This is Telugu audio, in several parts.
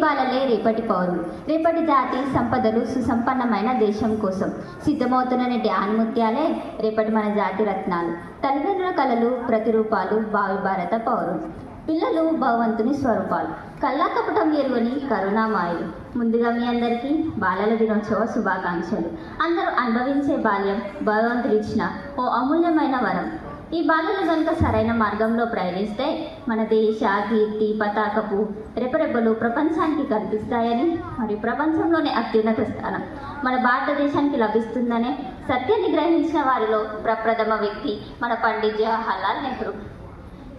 బాలలే రేపటి పౌరులు, రేపటి జాతి సంపదలు సుసంపన్నమైన దేశం కోసం సిద్ధమవుతున్న నేటి ఆణిముత్యాలే రేపటి మన జాతి రత్నాలు. తల్లిదండ్రుల కలలు ప్రతిరూపాలు భావి భారత పౌరులు. పిల్లలు భగవంతుని స్వరూపాలు, కల్లాకపటం ఎరువని కరుణామాయులు. ముందుగా మీ అందరికీ బాలల దినోత్సవ శుభాకాంక్షలు. అందరూ అనుభవించే బాల్యం భగవంతుడిచ్చిన ఓ అమూల్యమైన వరం. ఈ బాలలు కనుక సరైన మార్గంలో ప్రయాణిస్తే మన దేశ కీర్తి పతాకపు రెపరెపలు ప్రపంచానికి కనిపిస్తాయని, మరి ప్రపంచంలోనే అత్యున్నత స్థానం మన భారతదేశానికి లభిస్తుందనే సత్యాన్ని గ్రహించిన వారిలో ప్రప్రథమ వ్యక్తి మన పండిత్ జవహర్లాల్ నెహ్రూ.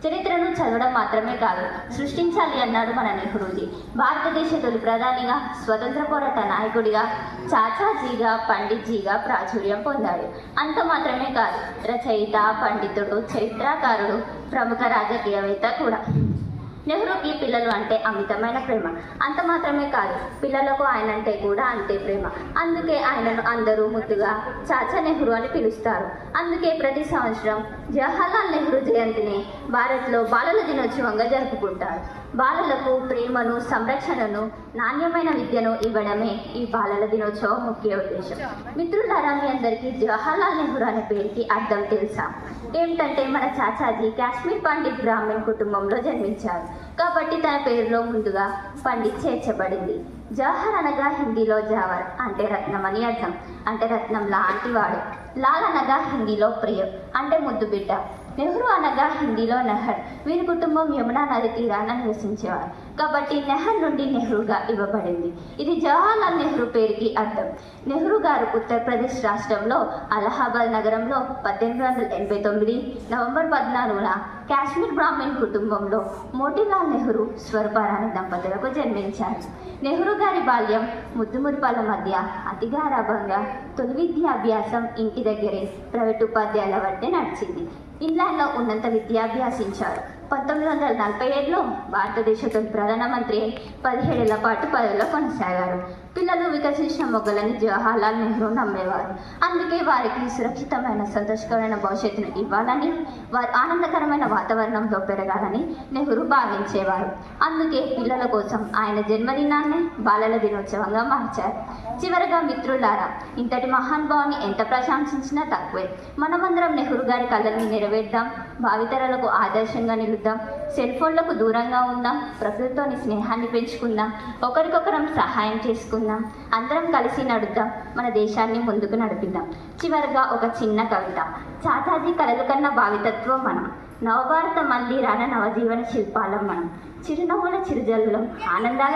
చరిత్రను చదవడం మాత్రమే కాదు, సృష్టించాలి అన్నాడు మన నెహ్రూజీ. భారతదేశ తొలి ప్రధానిగా, స్వతంత్ర పోరాట నాయకుడిగా, చాచాజీగా, పండిట్జీగా ప్రాచుర్యం పొందాడు. అంత మాత్రమే కాదు, రచయిత, పండితుడు, చరిత్రకారుడు, ప్రముఖ రాజకీయవేత్త కూడా. నెహ్రూకి పిల్లలు అంటే అమితమైన ప్రేమ. అంత మాత్రమే కాదు, పిల్లలకు ఆయన అంటే కూడా అంతే ప్రేమ. అందుకే ఆయనను అందరూ ముద్దుగా చాచా నెహ్రూ అని పిలుస్తారు. అందుకే ప్రతి సంవత్సరం జవహర్లాల్ నెహ్రూ జయంతిని భారత్లో బాలల దినోత్సవంగా జరుపుకుంటారు. బాలలకు ప్రేమను, సంరక్షణను, నాణ్యమైన విద్యను ఇవ్వడమే ఈ బాలల దినోత్సవం ముఖ్య ఉద్దేశం. మిత్రులారా, మీ అందరికీ జవహర్లాల్ నెహ్రూ అనే పేరుకి అర్థం తెలుసా? ఏమిటంటే మన చాచాజీ కాశ్మీర్ పండిత్ బ్రాహ్మణ్ కుటుంబంలో జన్మించారు కాబట్టి తన పేరులో ముందుగా పండిత్ చేర్చబడింది. జవహర్ అనగా హిందీలో జావర్ అంటే రత్నం అని అర్థం, అంటే రత్నం లాంటివాడు. లాల్ అనగా హిందీలో ప్రియ అంటే ముద్దు బిడ్డ. నెహ్రూ అనగా హిందీలో నెహర్. వీరి కుటుంబం యమునా నది తీరాన నివసించేవారు కాబట్టి నెహర్ నుండి నెహ్రూగా ఇవ్వబడింది. ఇది జవహర్లాల్ నెహ్రూ పేరుకి అర్థం. నెహ్రూ గారు ఉత్తరప్రదేశ్ రాష్ట్రంలో అలహాబాద్ నగరంలో 1889 నవంబర్ 14న కాశ్మీర్ బ్రాహ్మణ్ కుటుంబంలో మోతీలాల్ నెహ్రూ స్వరూపారాణి దంపతులకు జన్మించారు. నెహ్రూ గారి బాల్యం ముద్దుమురిపాల మధ్య అతి గారాభంగా తొలి విద్యాభ్యాసం ఇంటి దగ్గరే ప్రైవేటు ఉపాధ్యాయుల వద్దే నడిచింది. ఇంగ్లాండ్లో ఉన్నంత విద్యాభ్యాసించారు. 1947లో భారతదేశ తొలి ప్రధానమంత్రి 17 ఏళ్ల పాటు పదవిలో కొనసాగారు. పిల్లలు వికసించిన మొగ్గలని జవహర్లాల్ నెహ్రూ నమ్మేవారు. అందుకే వారికి సురక్షితమైన సంతోషకరమైన భవిష్యత్తును ఇవ్వాలని, వారు ఆనందకరమైన వాతావరణంలో పెరగాలని నెహ్రూ భావించేవారు. అందుకే పిల్లల కోసం ఆయన జన్మదినాన్ని బాలల దినోత్సవంగా మార్చారు. చివరగా మిత్రులారా, ఇంతటి మహానుభావుని ఎంత ప్రశంసించినా తక్కువే. మనమందరం నెహ్రూ గారి కళల్ని నెరవేర్దాం, భావితరాలకు ఆదర్శంగా నిలుద్దాం, సెల్ ఫోన్లకు దూరంగా ఉందాం, ప్రకృతితోని స్నేహాన్ని పెంచుకుందాం, ఒకరికొకరం సహాయం చేసుకుందాం, అందరం కలిసి నడుద్దాం, మన దేశాన్ని ముందుకు నడిపిద్దాం. చివరిగా ఒక చిన్న కవిత. చాచాజీ కలలు కన్నా భావితత్వం మనం, నవభారత మళ్ళీ రాన నవజీవన శిల్పాలం మనం, చిరునవ్వుల చిరుజల్లులం, ఆనందాల